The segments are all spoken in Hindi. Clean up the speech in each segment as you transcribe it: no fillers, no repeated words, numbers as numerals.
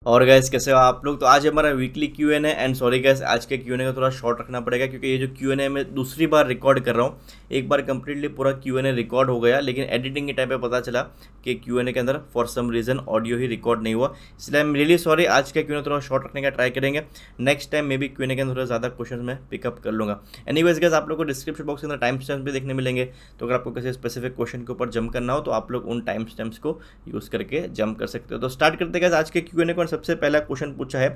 और गैस कैसे हो आप लोग। तो आज हमारा वीकली क्यूएन है एंड सॉरी गैस आज के क्यूएन का थोड़ा शॉर्ट रखना पड़ेगा क्योंकि ये जो क्यूएन है मैं दूसरी बार रिकॉर्ड कर रहा हूँ। एक बार कंप्लीटली पूरा क्यूएन रिकॉर्ड हो गया लेकिन एडिटिंग के टाइम पे पता चला कि क्यूएन के अंदर फॉर सम रीज़न ऑडियो ही रिकॉर्ड नहीं हुआ, इसलिए आई एम रियली सॉरी। आज का क्यूएन थोड़ा शॉर्ट रखने का ट्राई करेंगे। Next time maybe QN के अंदर थोड़ा ज़्यादा क्वेश्चन मैं पिकअप कर लूँगा। एनीवेज गैस आप लोग को डिस्क्रिप्शन बॉक्स के अंदर टाइम स्टैम्प्स भी देखने मिलेंगे, तो अगर आपको किसी स्पेसिफिक क्वेश्चन के ऊपर जंप करना हो तो आप लोग उन टाइम स्टैम्प्स को यूज़ करके जंप कर सकते हो। तो स्टार्ट करते गए आज के क्यूएन को। सबसे पहला क्वेश्चन पूछा है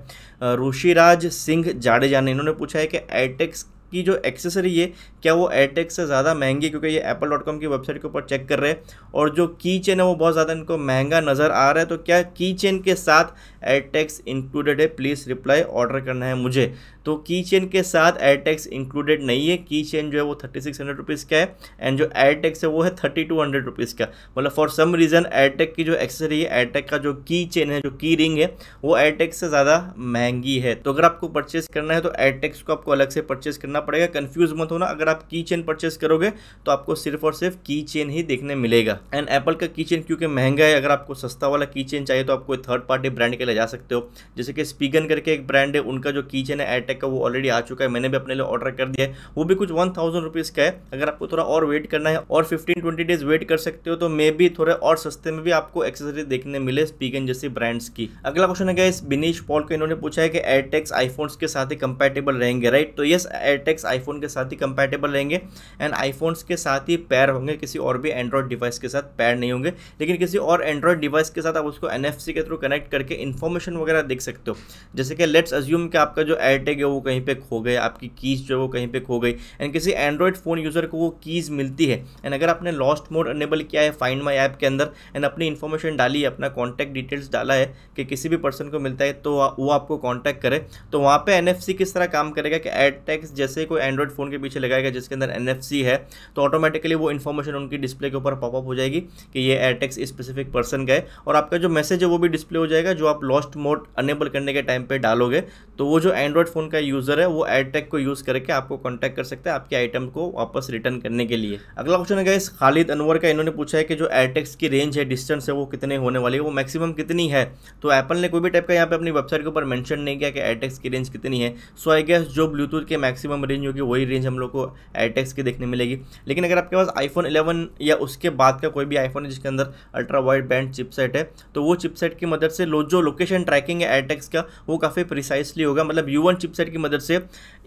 ऋषिराज सिंह जाडेजा ने। इन्होंने पूछा है कि एयरटेक्स की जो एक्सेसरी है क्या वो एयरटेक्स से ज़्यादा महंगी, क्योंकि ये apple.com की वेबसाइट के ऊपर चेक कर रहे हैं और जो की चेन है वो बहुत ज़्यादा इनको महंगा नज़र आ रहा है। तो क्या की चेन के साथ एयरटेक्स इंक्लूडेड है? Please reply. ऑर्डर करना है मुझे। तो की चेन के साथ एयरटेक्स इंक्लूडेड नहीं है। की चेन जो है वो 3600 रुपीज़ का है एंड जो एयरटेक्स है वो है 3200 रुपीज़ का। मतलब फॉर सम रीज़न एयरटेक की जो एक्सेसरी है, एयरटेक का जो की चेन है, जो की रिंग है, वो एयरटेक्स से ज़्यादा महंगी है। तो अगर आपको परचेस करना है तो एयरटेक्स को आपको अलग से परचेस करना पड़ेगा। कंफ्यूज मत होना, अगर आप की चेन परचेस करोगे तो आपको सिर्फ और सिर्फ की चेन ही देखने मिलेगा। एंड एप्पल का की चेन क्योंकि महंगा है, अगर आपको सस्ता वाला की चेन चाहिए तो आप कोई थर्ड पार्टी ब्रांड के लिए जा सकते हो। जैसे कि स्पीगन करके एक ब्रांड है, उनका जो की चेन है एयरटेक का वो ऑलरेडी आ चुका है, मैंने भी अपने लिए ऑर्डर कर दिया है। वो भी कुछ 1000 रुपीज़ का है। अगर आपको थोड़ा और वेट करना है और 15-20 डेज वेट कर सकते हो तो मे भी थोड़े और सस्ते में भी आपको एक्सेसरी देखने मिले स्पीगन जैसी ब्रांड्स की। अगला क्वेश्चन है गाइस बिनीश पॉल को। इन्होंने पूछा है कि एयरटेक्स आईफोन्स के साथ ही कंपैटिबल रहेंगे, राइट? तो यस, एयरटेक्स आईफोन के साथ ही कंपैटिबल रहेंगे एंड आईफोन्स के साथ ही पैर होंगे, किसी और भी एंड्रॉइड डिवाइस के साथ पैर नहीं होंगे। लेकिन किसी और एंड्रॉइड डिवाइस के साथ आप उसको NFC के थ्रू कनेक्ट करके इन्फॉर्मेशन वगैरह देख सकते हो। जैसे कि लेट्स अज्यूम कि आपका जो एयरटेग है वो कहीं पे खो गया, आपकी कीज जो है वो कहीं पे खो गई एंड किसी एंड्रॉइड फ़ोन यूज़र को वो कीज़ मिलती है एंड अगर आपने लॉस्ट मोड अनेबल किया है फाइंड माई ऐप के अंदर एंड अपनी इन्फॉर्मेशन डाली है, अपना कॉन्टैक्ट डिटेल्स डाला है कि किसी भी पर्सन को मिलता है तो वो आपको कॉन्टैक्ट करे, तो वहाँ पे NFC किस तरह काम करेगा कि एयरटेक्स जैसे कोई एंड्रॉइड फ़ोन के पीछे लगाएगा जिसके अंदर NFC है तो ऑटोमेटिकली वो इन्फॉर्मेशन उनकी डिस्प्ले के ऊपर पॉपअप हो जाएगी कि ये एयरटेक्स स्पेसिफिक पर्सन का है और आपका जो मैसेज है वो भी डिस्प्ले हो जाएगा जो आप लॉस्ट मोड अनेबल करने के टाइम पे डालोगे। तो वो जो एंड्रॉइड फ़ोन का यूज़र है वो एयरटेक को यूज़ करके आपको कॉन्टैक्ट कर सकता है आपके आइटम को वापस रिटर्न करने के लिए। अगला क्वेश्चन है गाइस खालिद अनवर का। इन्होंने पूछा है कि जो एयरटेक्स की रेंज है, डिस्टेंस है, वो कितने होने वाली है, वो मैक्सिमम कितनी है? तो एप्पल ने कोई भी टाइप का यहाँ पे अपनी वेबसाइट के ऊपर मेंशन नहीं किया कि एयरटेक्स की रेंज कितनी है। सो आई गेस जो ब्लूटूथ के मैक्सिमम रेंज होगी वही रेंज हम लोग को एयरटेक्स की देखने मिलेगी। लेकिन अगर आपके पास आईफोन 11 या उसके बाद का कोई भी आईफोन है जिसके अंदर अल्ट्रा वाइड बैंड चिपसेट है तो वो चिपसेट की मदद से जो लोकेशन ट्रैकिंग है एयरटेक्स का वो काफ़ी प्रिसाइसली होगा। मतलब U1 चिपसेट की मदद से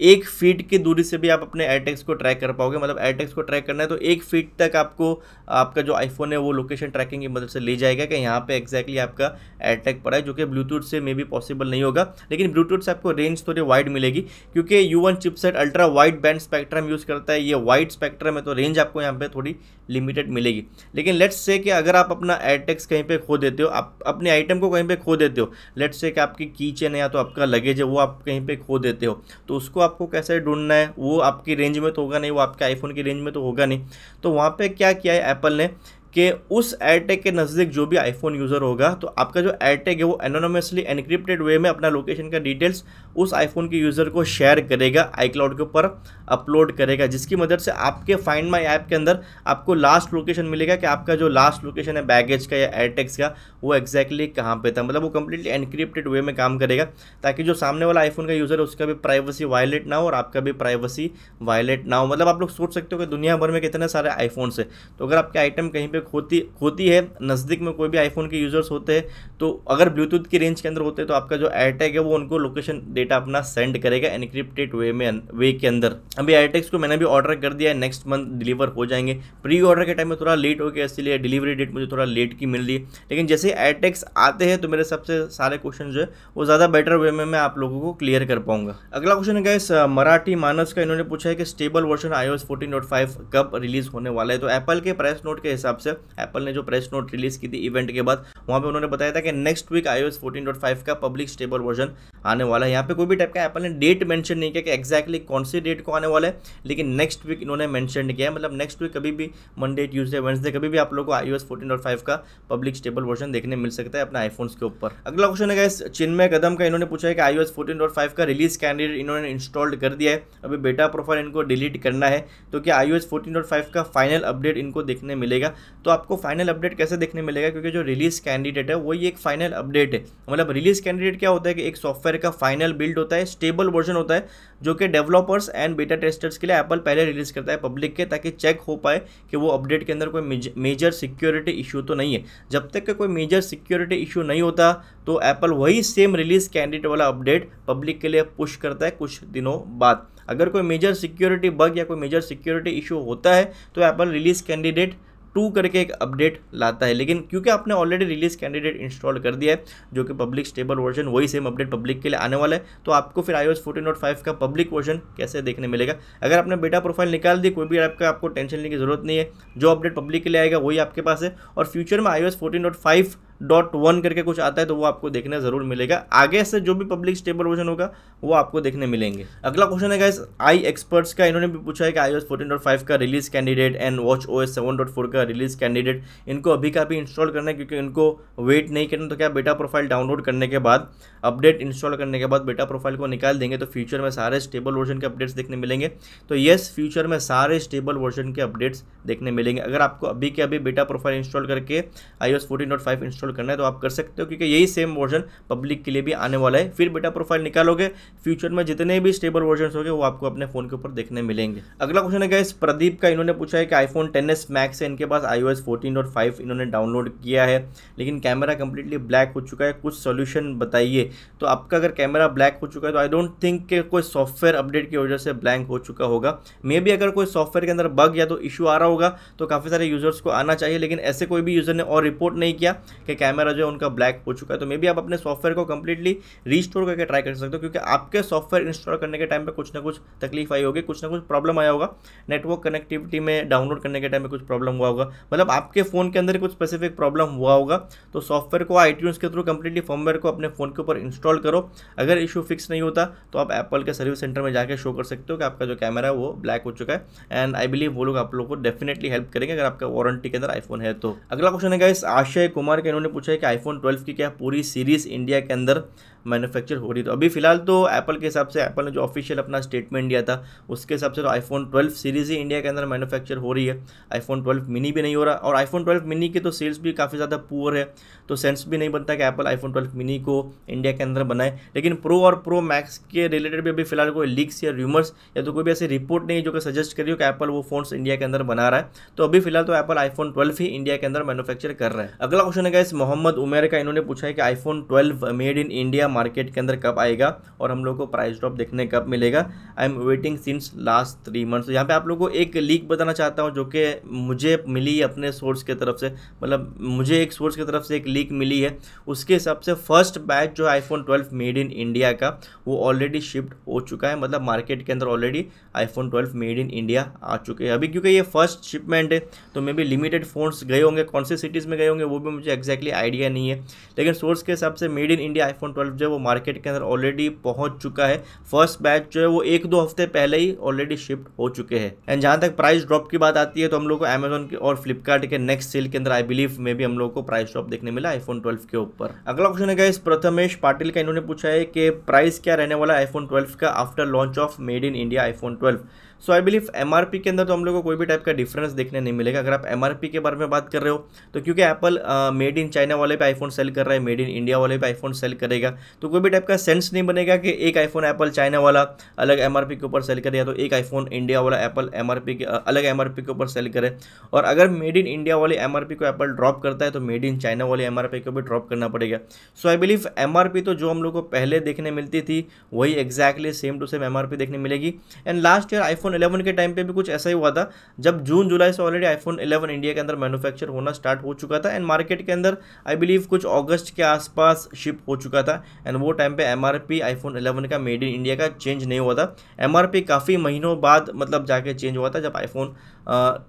1 फीट की दूरी से भी आप अपने एयरटेक्स को ट्रैक कर पाओगे। मतलब एयरटेक्स को ट्रैक करना है तो 1 फीट तक आपको आपका जो आईफोन है वो लोकेशन ट्रैकिंग की मदद से ले जाएगा कि यहाँ पे एक्जैक्टली आपका एयरटेक पड़ा है, जो कि ब्लूटूथ से मे भी पॉसिबल नहीं होगा। लेकिन ब्लूटूथ से आपको रेंज थोड़ी वाइड मिलेगी क्योंकि U1 chipset ultra wide band spectrum use करता है, ये वाइड स्पेक्ट्रम है तो रेंज आपको यहाँ पे थोड़ी लिमिटेड मिलेगी। लेकिन लेट्स से कि अगर आप अपना एयरटेक्स कहीं पे खो देते हो, आप अपने आइटम को कहीं पे खो देते हो, लेट्स से कि आपकी की चेन है या तो आपका लगेज है वो आप कहीं पे खो देते हो, तो उसको आपको कैसे ढूंढना है? वो आपकी रेंज में तो होगा नहीं, वो आपके आईफोन की रेंज में तो होगा नहीं। तो वहाँ पे क्या किया है एप्पल ने कि उस एयरटेग के नज़दीक जो भी आईफोन यूज़र होगा तो आपका जो एयरटेग है वो एनोनिमसली एनक्रिप्टेड वे में अपना लोकेशन का डिटेल्स उस आईफोन के यूज़र को शेयर करेगा, iCloud के ऊपर अपलोड करेगा, जिसकी मदद से आपके फाइंड माई ऐप के अंदर आपको लास्ट लोकेशन मिलेगा कि आपका जो लास्ट लोकेशन है बैगेज का या एयरटेक्स का वो एक्जैक्टली कहाँ पे था। मतलब वो कम्प्लीटली एनक्रिप्टेड वे में काम करेगा ताकि जो सामने वाला आईफोन का यूज़र है उसका भी प्राइवेसी वायलेट ना हो और आपका भी प्राइवेसी वायलेट ना हो। मतलब आप लोग सोच सकते हो कि दुनिया भर में कितने सारे आईफोन्स है, तो अगर आपके आइटम कहीं पे खोती है, नज़दीक में कोई भी आईफोन के यूज़र्स होते हैं तो अगर ब्लूटूथ की रेंज के अंदर होते हैं तो आपका जो एयरटेग है वो उनको लोकेशन डेटा अपना सेंड करेगा एनक्रिप्टेड वे के अंदर। अभी एयरटेक्स को मैंने भी ऑर्डर कर दिया है, नेक्स्ट मंथ डिलीवर हो जाएंगे। प्री ऑर्डर के टाइम में थोड़ा लेट हो गया इसलिए डिलीवरी डेट मुझे थोड़ा लेट की मिल रही है, लेकिन जैसे एयरटेक्स आते हैं तो मेरे सबसे सारे क्वेश्चन जो है वो ज़्यादा बेटर वे में मैं आप लोगों को क्लियर कर पाऊंगा। अगला क्वेश्चन है गाइस मराठी मानस का। इन्होंने पूछा है कि स्टेबल वर्जन iOS 14.5 कब रिलीज होने वाला है। तो एप्पल के प्रेस नोट के हिसाब से एप्पल ने जो प्रेस नोट रिलीज की थी इवेंट के बाद वहाँ पे उन्होंने बताया था कि नेक्स्ट वीक iOS 14.5 का पब्लिक स्टेबल वर्जन आने वाला है। यहाँ पे कोई भी टाइप का एप्पल ने डेट मेंशन नहीं किया कि एक्जैक्टली कौन सी डेट को आने वाला है, लेकिन नेक्स्ट वीक इन्होंने मेंशन किया है। मतलब नेक्स्ट वीक कभी भी मंडे ट्यूसडे वेडनेसडे कभी भी आप लोगों को iOS 14.5 का पब्लिक स्टेबल वर्जन देखने मिल सकता है अपने आईफोन्स के ऊपर। अगला क्वेश्चन है गाइस चिन्मय कदम का। इन्होंने पूछा है कि iOS 14.5 का रिलीज कैंडिडेट इन्होंने इंस्टॉल्ड कर दिया है, अभी बेटा प्रोफाइल इनको डिलीट करना है, तो क्या iOS 14.5 का फाइनल अपडेट इनको देखने मिलेगा? तो आपको फाइनल अपडेट कैसे देखने मिलेगा, क्योंकि जो रिलीज कैंडिडेट है वही एक फाइनल अपडेट है। मतलब रिलीज कैंडिडेट क्या होता है कि एक सॉफ्टवेयर का फाइनल बिल्ड होता है, स्टेबल वर्जन होता है, जो कि डेवलपर्स एंड बीटा टेस्टर्स के लिए एप्पल पहले रिलीज करता है पब्लिक के, ताकि चेक हो पाए कि वो अपडेट के अंदर कोई मेजर सिक्योरिटी इशू तो नहीं है। जब तक का कोई मेजर सिक्योरिटी इशू नहीं होता तो एप्पल वही सेम रिलीज कैंडिडेट वाला अपडेट पब्लिक के लिए पुश करता है कुछ दिनों बाद। अगर कोई मेजर सिक्योरिटी बग या कोई मेजर सिक्योरिटी इशू होता है तो एप्पल रिलीज कैंडिडेट 2 करके एक अपडेट लाता है। लेकिन क्योंकि आपने ऑलरेडी रिलीज कैंडिडेट इंस्टॉल कर दिया है जो कि पब्लिक स्टेबल वर्जन, वही सेम अपडेट पब्लिक के लिए आने वाला है, तो आपको फिर iOS 14.5 का पब्लिक वर्जन कैसे देखने मिलेगा। अगर आपने बेटा प्रोफाइल निकाल दी, कोई भी ऐप का आपको टेंशन लेने की जरूरत नहीं है, जो अपडेट पब्लिक के लिए आएगा वही आपके पास है। और फ्यूचर में iOS 14.5.1 करके कुछ आता है तो वो आपको देखने ज़रूर मिलेगा। आगे से जो भी पब्लिक स्टेबल वर्जन होगा वो आपको देखने मिलेंगे। अगला क्वेश्चन है गाइस आई एक्सपर्ट्स का, इन्होंने भी पूछा है कि iOS 14.5 का रिलीज कैंडिडेट एंड watchOS 7.4 का रिलीज कैंडिडेट इनको अभी का भी इंस्टॉल करना है, क्योंकि इनको वेट नहीं करना। तो क्या बेटा प्रोफाइल डाउनलोड करने के बाद, अपडेट इंस्टॉल करने के बाद बेटा प्रोफाइल को निकाल देंगे तो फ्यूचर में सारे स्टेबल वर्जन के अपडेट्स देखने मिलेंगे। तो येस, फ्यूचर में सारे स्टेबल वर्जन के अपडेट्स देखने मिलेंगे। अगर आपको अभी के अभी बेटा प्रोफाइल इंस्टॉल करके iOS 14.5 इंस्टॉल करना है तो आप कर सकते हो, क्योंकि यही सेम वर्जन पब्लिक के लिए भी आने वाला है। फिर बेटा प्रोफाइल निकालोगे, फ्यूचर में जितने भी स्टेबल वर्जन होंगे वो आपको अपने फोन के ऊपर देखने मिलेंगे। अगला क्वेश्चन है गाइस प्रदीप का, इन्होंने पूछा है कि आईफोन XS मैक्स से इनके पास iOS 14.5 इन्होंने डाउनलोड किया है, लेकिन कैमरा कंप्लीटली ब्लैक हो चुका है, कुछ सोल्यूशन बताइए। तो आपका अगर कैमरा ब्लैक हो चुका है तो आई डोंट थिंक कि कोई सॉफ्टवेयर अपडेट की वजह से ब्लैंक हो चुका होगा। मे बी अगर कोई सॉफ्टवेयर के अंदर बग या तो इशू आ रहा होगा तो काफ़ी सारे यूजर्स को आना चाहिए, लेकिन ऐसे कोई भी यूजर ने और रिपोर्ट नहीं किया कि कैमरा जो है उनका ब्लैक हो चुका है। तो मे बी आप अपने सॉफ्टवेयर को कंप्लीटली रीस्टोर करके ट्राई कर सकते हो, क्योंकि आपके सॉफ्टवेयर इंस्टॉल करने के टाइम पे कुछ ना कुछ तकलीफ आई होगी, कुछ ना कुछ प्रॉब्लम आया होगा, नेटवर्क कनेक्टिविटी में डाउनलोड करने के टाइम में कुछ प्रॉब्लम हुआ होगा, मतलब आपके फ़ोन के अंदर कुछ स्पेसिफिक प्रॉब्लम हुआ होगा। तो सॉफ्टवेयर को iTunes के थ्रू कंप्लीटली फर्मवेयर को अपने फ़ोन के ऊपर इंस्टॉल करो। अगर इशू फिक्स नहीं होता तो आप एप्पल के सर्विस सेंटर में जाकर शो कर सकते हो कि आपका जो कैमरा है वो ब्लैक हो चुका है, एंड आई बिलीव वो लोग आप लोगों को डेफिनेटली हेल्प करेंगे अगर आपका वारंटी के अंदर आईफोन है तो। अगला क्वेश्चन है गाइस आशय कुमार के, इन्होंने पूछा है कि आईफोन 12 की क्या पूरी सीरीज इंडिया के अंदर मैन्युफैक्चर हो रही। तो अभी फिलहाल तो एप्पल के हिसाब से, एप्पल ने जो ऑफिशियल अपना स्टेटमेंट दिया था उसके हिसाब से तो आईफोन 12 सीरीज ही इंडिया के अंदर मैन्युफैक्चर हो रही है। आईफोन 12 मिनी भी नहीं हो रहा, और आईफोन 12 मिनी की तो सेल्स भी काफ़ी ज़्यादा पुअर है, तो सेंस भी नहीं बनता कि एप्पल आईफोन 12 मिनी को इंडिया के अंदर बनाए। लेकिन प्रो और प्रो मैक्स के रिलेटेड भी अभी फिलहाल कोई लीक्स या रूमर्स या तो कोई भी ऐसी रिपोर्ट नहीं है जो कि सजेस्ट करी हो कि एप्पल वो फोन्स इंडिया के अंदर बना रहा है। तो अभी फिलहाल तो एप्पल आईफोन 12 ही इंडिया के अंदर मैन्युफैक्चर कर रहा है। अगला क्वेश्चन है गाइस मोहम्मद उमेर का, इन्होंने पूछा है कि iPhone 12 made in India market के अंदर कब आएगा और हम लोग को प्राइस ड्रॉप देखने कब मिलेगा। I am waiting since last 3 months. यहाँ पे आप लोगों को एक लीक बताना चाहता हूँ जो कि मुझे मिली अपने सोर्स की तरफ से, मतलब मुझे एक सोर्स की तरफ से एक लीक मिली है। उसके हिसाब से फर्स्ट बैच जो आईफोन 12 मेड इन इंडिया का वो ऑलरेडी शिफ्ट हो चुका है, मतलब मार्केट के अंदर already iPhone 12 made in India आ चुके हैं। अभी क्योंकि ये फर्स्ट शिपमेंट है तो मे बी लिमिटेड फोन्स गए होंगे, कौन सी सिटीज़ में गए होंगे वो भी मुझे एक्जैक्टली आइडिया नहीं है, लेकिन सोर्स के हिसाब से मेड इन इंडिया आईफोन 12 जो है वो मार्केट के अंदर ऑलरेडी पहुंच चुका है। फर्स्ट बैच जो है वो 1-2 हफ्ते पहले ही ऑलरेडी शिफ्ट हो चुके हैं। एंड जहां तक प्राइस ड्रॉप की बात आती है तो हम लोग को अमेजॉन के और फ्लिपकार्ट के नेक्स्ट सेल के अंदर आई बिलीव में भी हम लोग को प्राइस ड्रॉप देखने मिला आईफोन 12 के ऊपर। अगला क्वेश्चन है गाइस प्रथमेश पाटिल का, इन्होंने पूछा है कि प्राइस क्या रहने वाला है आईफोन 12 का after launch of made in India iPhone 12। So I believe MRP के अंदर तो हम लोग को कोई भी टाइप का डिफरेंस देखने नहीं मिलेगा। अगर आप एमआरपी के बारे में बात कर रहे हो तो क्योंकि एप्पल मेड इन चाइना वाले पे आईफोन सेल कर रहा है, मेड इन इंडिया वाले पे आईफोन सेल करेगा, तो कोई भी टाइप का सेंस नहीं बनेगा कि एक आईफोन एप्पल चाइना वाला अलग एमआरपी के ऊपर सेल करे या तो एक आईफोन इंडिया वाला एप्पल एमआरपी के अलग एमआरपी के ऊपर सेल करे। और अगर मेड इन इंडिया वाले एमआरपी को एप्पल ड्रॉप करता है तो मेड इन चाइना वाले एमआरपी को भी ड्रॉप करना पड़ेगा। सो आई बिलीव एमआरपी तो जो हम लोग को पहले देखने मिलती थी वही exactly same to same MRP देखने मिलेगी। एंड लास्ट ईयर आईफोन 11 के टाइम पे कुछ ऐसा ही हुआ था, जब जून जुलाई से ऑलरेडी आईफोन 11 इंडिया के अंदर मैन्युफैक्चर होना स्टार्ट हो चुका था एंड मार्केट के अंदर आई बिलीव कुछ अगस्त के आसपास शिप हो चुका था। एंड वो टाइम पे एमआरपी आईफोन 11 का मेड इन इंडिया का चेंज नहीं हुआ था, एमआरपी काफ़ी महीनों बाद मतलब जाके चेंज हुआ था जब आईफोन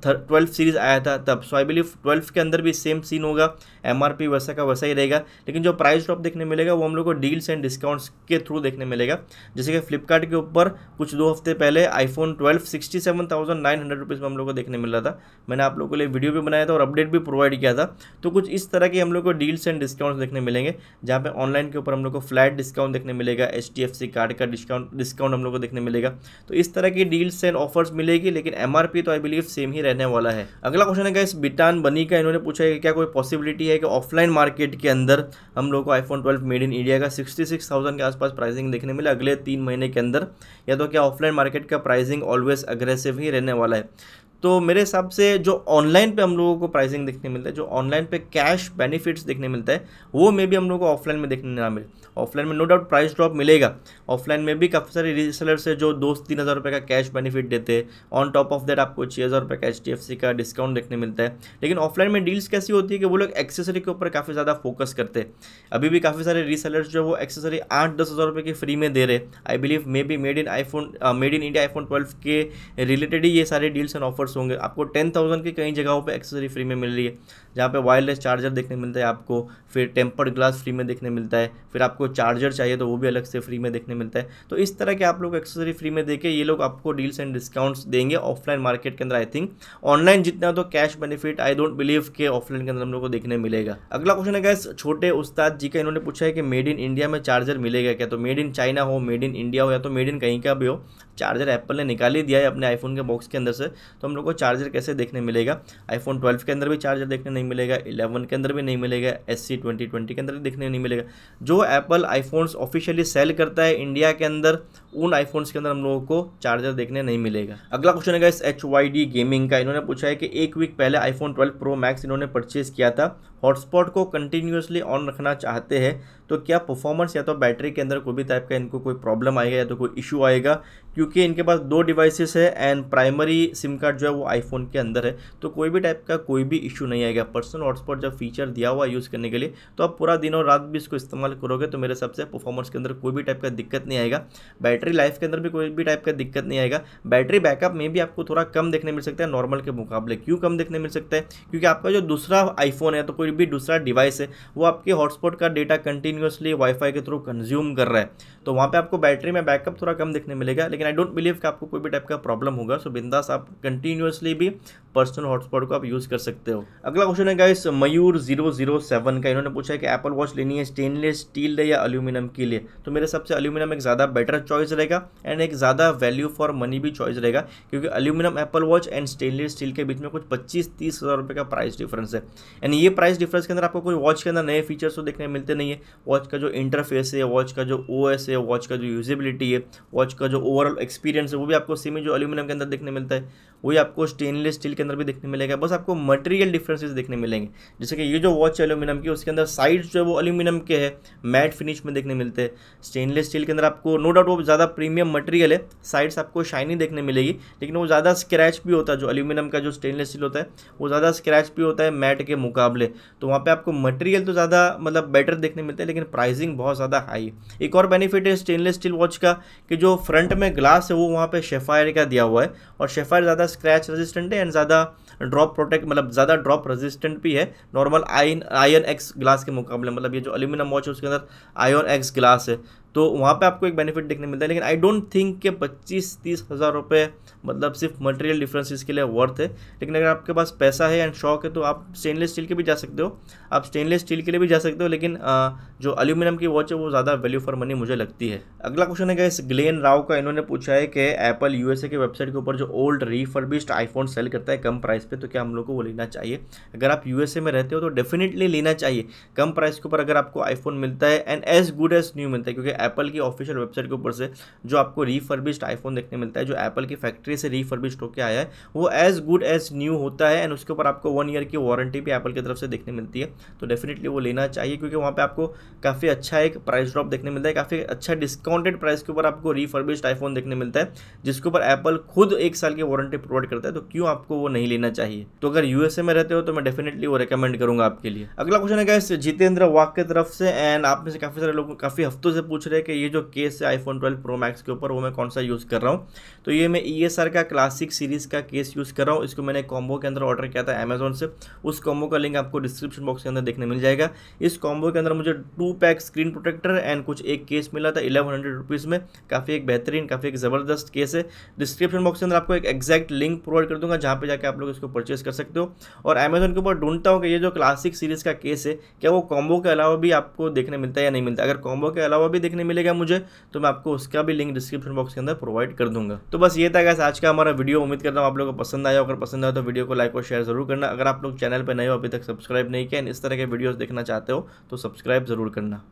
12 सीरीज आया था तब। सो आई बिलीव 12 के अंदर भी सेम सीन होगा, एमआरपी वैसा का वैसा ही रहेगा, लेकिन जो प्राइस ड्रॉप देखने मिलेगा वो हम लोग को डील्स एंड डिस्काउंट्स के थ्रू देखने मिलेगा। जैसे कि फ्लिपकार्ट के ऊपर कुछ 2 हफ्ते पहले आईफोन 12 12 67,900 रुपीज़ में हम लोग को देखने मिल रहा था। मैंने आप लोगों के लिए वीडियो भी बनाया था और अपडेट भी प्रोवाइड किया था। तो कुछ इस तरह के हम लोग को डील्स एंड डिस्काउंट्स देखने मिलेंगे, जहाँ पे ऑनलाइन के ऊपर हम लोग को फ्लैट डिस्काउंट देखने मिलेगा, HDFC कार्ड का डिस्काउंट हम लोग को देखने मिलेगा। तो इस तरह की डील्स एंड ऑफर्स मिलेगी, लेकिन MRP तो आई बिलीव सेम ही रहने वाला है। अगला क्वेश्चन है गाइस बिटान बनी का, इन्होंने पूछा है कि क्या कोई पॉसिबिलिटी है कि ऑफलाइन मार्केट के अंदर हम लोग को iPhone 12 मेड इन इंडिया का 66,000 के आसपास प्राइसिंग देखने मिले अगले 3 महीने के अंदर, या तो क्या ऑफलाइन मार्केट का प्राइसिंग ऑलवेज अग्रेसिव ही रहने वाला है। तो मेरे हिसाब से जो ऑनलाइन पे हम लोगों को प्राइसिंग देखने मिलता है, जो ऑनलाइन पे कैश बेनिफिट्स देखने मिलता है, वो मे भी हम लोगों को ऑफलाइन में देखने ना मिले। ऑफलाइन में नो डाउट प्राइस ड्रॉप मिलेगा, ऑफलाइन में भी काफ़ी सारे रीसेलर्स है जो 2-3 हज़ार रुपये का कैश बेनिफिट देते हैं। ऑन टॉप ऑफ दैट आपको 6,000 रुपये का HDFC का डिस्काउंट देखने मिलता है। लेकिन ऑफलाइन में डील्स कैसी होती है कि वो लोग एक्सेसरी के ऊपर काफ़ी ज़्यादा फोकस करते हैं। अभी भी काफ़ी सारे रीसेलर्स जो वो एक्सेसरी 8-10 हज़ार रुपये की फ्री में दे रहे। I believe may be made in India iPhone 12 के रिलेटेड ही ये सारे डील्स एंड ऑफर्स होंगे। आपको 10,000 की कई जगहों पे एक्सेसरी फ्री में मिल रही है, जहाँ पे वायरलेस चार्जर देखने मिलता है आपको, फिर टेम्पर्ड ग्लास फ्री में देखने मिलता है, फिर आपको चार्जर चाहिए तो वो भी अलग से फ्री में देखने मिलता है। तो इस तरह के आप लोग एक्सेसरी फ्री में देके ये लोग आपको डील्स एंड डिस्काउंट्स देंगे ऑफलाइन मार्केट के अंदर। आई थिंक ऑनलाइन जितना तो cash benefit I don't believe के ऑफलाइन के अंदर हम लोग को देखने मिलेगा। अगला क्वेश्चन है गाइस छोटे उस्ताद जी का, इन्होंने पूछा है कि मेड इन इंडिया में चार्जर मिलेगा क्या। तो मेड इन चाइना हो, मेड इन इंडिया हो, या तो मेड इन कहीं का भी हो, चार्जर एप्पल ने निकाल ही दिया है अपने आईफोन के बॉक्स के अंदर से, तो हम लोग को चार्जर कैसे देखने मिलेगा। iPhone 12 के अंदर भी चार्जर देखने नहीं मिलेगा, 11 के अंदर भी नहीं मिलेगा, SC 2020 के अंदर भी देखने नहीं मिलेगा। जो एप्पल आईफोन्स ऑफिशियली सेल करता है इंडिया के अंदर, उन आईफोन्स के अंदर हम लोगों को चार्जर देखने नहीं मिलेगा। अगला क्वेश्चन है गाइस HYD गेमिंग का, इन्होंने पूछा है कि 1 वीक पहले iPhone 12 Pro Max इन्होंने परचेज किया था, हॉटस्पॉट को कंटिन्यूसली ऑन रखना चाहते हैं, तो क्या परफॉर्मेंस या तो बैटरी के अंदर कोई भी टाइप का इनको कोई प्रॉब्लम आएगा या तो कोई इशू आएगा, क्योंकि इनके पास 2 डिवाइसेस है एंड प्राइमरी सिम कार्ड जो है वो आईफोन के अंदर है, तो कोई भी टाइप का कोई भी इशू नहीं आएगा। पर्सनल हॉटस्पॉट जब फीचर दिया हुआ यूज़ करने के लिए, तो आप पूरा दिन और रात भी इसको इस्तेमाल करोगे तो मेरे हिसाब से परफॉर्मेंस के अंदर कोई भी टाइप का दिक्कत नहीं आएगा। बैटरी लाइफ के अंदर भी कोई भी टाइप का दिक्कत नहीं आएगा। बैटरी बैकअप में भी आपको थोड़ा कम देखने मिल सकता है नॉर्मल के मुकाबले। क्यों कम देखने मिल सकता है, क्योंकि आपका जो दूसरा आईफोन है तो कोई भी दूसरा डिवाइस है वो आपके हॉटस्पॉट का डेटा कंटिन्यूसली वाईफाई के थ्रू कंज्यूम कर रहा है, तो वहाँ पे आपको बैटरी में बैकअप थोड़ा कम देखने मिलेगा। लेकिन आई डोंट बिलीव कि आपको कोई भी टाइप का प्रॉब्लम होगा, सो बिंदास आप कंटिन्यूसली भी पर्सनल हॉटस्पॉट को आप यूज़ कर सकते हो। अगला क्वेश्चन है गाइस मयूर 007 का, इन्होंने पूछा है कि एप्पल वॉच लेनी है स्टेनलेस स्टील या एल्यूमिनियम के लिए। तो मेरे सबसे एल्यूमिनियम एक ज़्यादा बेटर चॉइस रहेगा एंड एक ज़्यादा वैल्यू फॉर मनी भी चॉइस रहेगा, क्योंकि aluminium Apple watch and stainless steel के बीच में कुछ 25-30 हज़ार रुपये का प्राइस डिफरेंस है। एंड ये प्राइस डिफरेंस के अंदर आपको कोई वॉच के अंदर नए फीचर्स तो देखने मिलते नहीं है। वॉच का जो इंटरफेस है, वॉच का जो OS है, वॉच का जो यूजेबिलिटी है, वॉच का जो ओवरऑल एक्सपीरियंस है, वो भी आपको सेम जो एल्यूमिनियम के अंदर देखने मिलता है वही आपको स्टेनलेस स्टील के अंदर भी देखने मिलेगा। बस आपको मटेरियल डिफरेंसेस देखने मिलेंगे, जैसे कि ये जो वॉच है एल्यूमिनियम की, उसके अंदर साइड्स जो है वो एल्यूमिनियम के है, मैट फिनिश में देखने मिलते हैं। स्टेनलेस स्टील के अंदर आपको नो डाउट वो ज़्यादा प्रीमियम मटेरियल है, साइड्स आपको शाइनी देखने मिलेगी, लेकिन वो ज़्यादा स्क्रैच भी होता है। जो एल्यूमिनियम का जो स्टेनलेस स्टील होता है वो ज़्यादा स्क्रैच भी होता है मैट के मुकाबले, तो वहाँ पर आपको मटेरियल तो ज़्यादा मतलब बेटर देखने मिलता है, लेकिन प्राइसिंग बहुत ज़्यादा हाई है। एक और बेनिफिट है स्टेनलेस स्टील वॉच का कि जो फ्रंट में ग्लास है वो वहाँ पे शेफायर का दिया हुआ है, और शेफायर ज़्यादा स्क्रैच रेजिस्टेंट है एंड ज़्यादा ड्रॉप प्रोटेक्ट मतलब ज़्यादा ड्रॉप रेजिस्टेंट भी है नॉर्मल आयन एक्स ग्लास के मुकाबले। मतलब ये जो एल्यूमिनियम वॉच है उसके अंदर आयन एक्स ग्लास है, तो वहाँ पे आपको एक बेनिफिट देखने मिलता है। लेकिन आई डोंट थिंक कि 25-30 हज़ार रुपये मतलब सिर्फ मटेरियल डिफरेंसेस के लिए वर्थ है। लेकिन अगर आपके पास पैसा है एंड शौक है तो आप स्टेनलेस स्टील के भी जा सकते हो, आप स्टेनलेस स्टील के लिए भी जा सकते हो, लेकिन जो एल्यूमिनियम की वॉच है वो ज़्यादा वैल्यू फॉर मनी मुझे लगती है। अगला क्वेश्चन है गाइस ग्लेन राव का, इन्होंने पूछा है कि एप्पल USA के वेबसाइट के ऊपर जो ओल्ड रिफर्बिश्ड आईफोन सेल करता है कम प्राइस पे, तो क्या हम लोग को वो लेना चाहिए। अगर आप USA में रहते हो तो डेफिनेटली लेना चाहिए। कम प्राइस के ऊपर अगर आपको आईफोन मिलता है and as good as new मिलता है, क्योंकि एप्पल की ऑफिशियल वेबसाइट के ऊपर से जो आपको रिफर्बिश्ड आईफोन देखने मिलता है, जो एप्पल की फैक्ट्री से रिफर्बिश्ड होकर आया है, वो एज गुड एज न्यू होता है एंड उसके ऊपर आपको 1 ईयर की वारंटी भी एप्पल की तरफ से देखने मिलती है। तो डेफिनेटली वो लेना चाहिए, क्योंकि वहाँ पे आपको काफ़ी अच्छा एक प्राइस ड्रॉप देखने मिलता है, काफ़ी अच्छा डिस्काउंटेड प्राइस के ऊपर आपको रिफर्बिश्ड आईफोन देखने मिलता है, जिसके ऊपर एप्पल खुद 1 साल की वारंटी प्रोवाइड करता है। तो क्यों आपको वो नहीं लेना चाहिए। तो अगर USA में रहते हो तो मैं डेफिनेटली वो रिकमेंड करूंगा आपके लिए। अगला क्वेश्चन है गाइस जितेंद्र वाक की तरफ से, एंड आप में से काफ़ी सारे लोग काफ़ी हफ्तों से पूछ रहे रहे हैं कि ये जो केस है आईफोन 12 प्रो मैक्स के ऊपर वो मैं कौन सा यूज़ कर रहा हूँ, तो ये मैं ESR का क्लासिक सीरीज़ का केस यूज़ कर रहा हूँ। इसको मैंने कॉम्बो के अंदर ऑर्डर किया था अमेजोन से, उस कॉम्बो का लिंक आपको डिस्क्रिप्शन बॉक्स के अंदर देखने मिल जाएगा। इस कॉम्बो के अंदर मुझे 2 पैक स्क्रीन प्रोटेक्टर एंड कुछ एक केस मिला था 1100 रुपीज़ में। काफ़ी एक बेहतरीन, काफ़ी एक ज़बरदस्त केस है। डिस्क्रिप्शन बॉक्स के अंदर आपको एक एग्जैक्ट लिंक प्रोवाइड कर दूंगा जहाँ पे जाके आप लोग इसको परचेस कर सकते हो। और अमेजोन के ऊपर ढूंढता हूँ कि ये जो क्लासिक सीरीज़ का केस है क्या वो कॉम्बो के अलावा भी आपको देखने मिलता है या नहीं मिलता। अगर कॉम्बो के अलावा भी देखने मिलेगा मुझे तो मैं आपको उसका भी लिंक डिस्क्रिप्शन बॉक्स के अंदर प्रोवाइड कर दूंगा। तो बस ये था गाइस आज का हमारा वीडियो। उम्मीद करता हूँ आप लोगों को पसंद आया। अगर पसंद आया तो वीडियो को लाइक और शेयर जरूर करना। अगर आप लोग चैनल पर नए हो, अभी तक सब्सक्राइब नहीं किया, इस तरह के वीडियोस देखना चाहते हो तो सब्सक्राइब जरूर करना।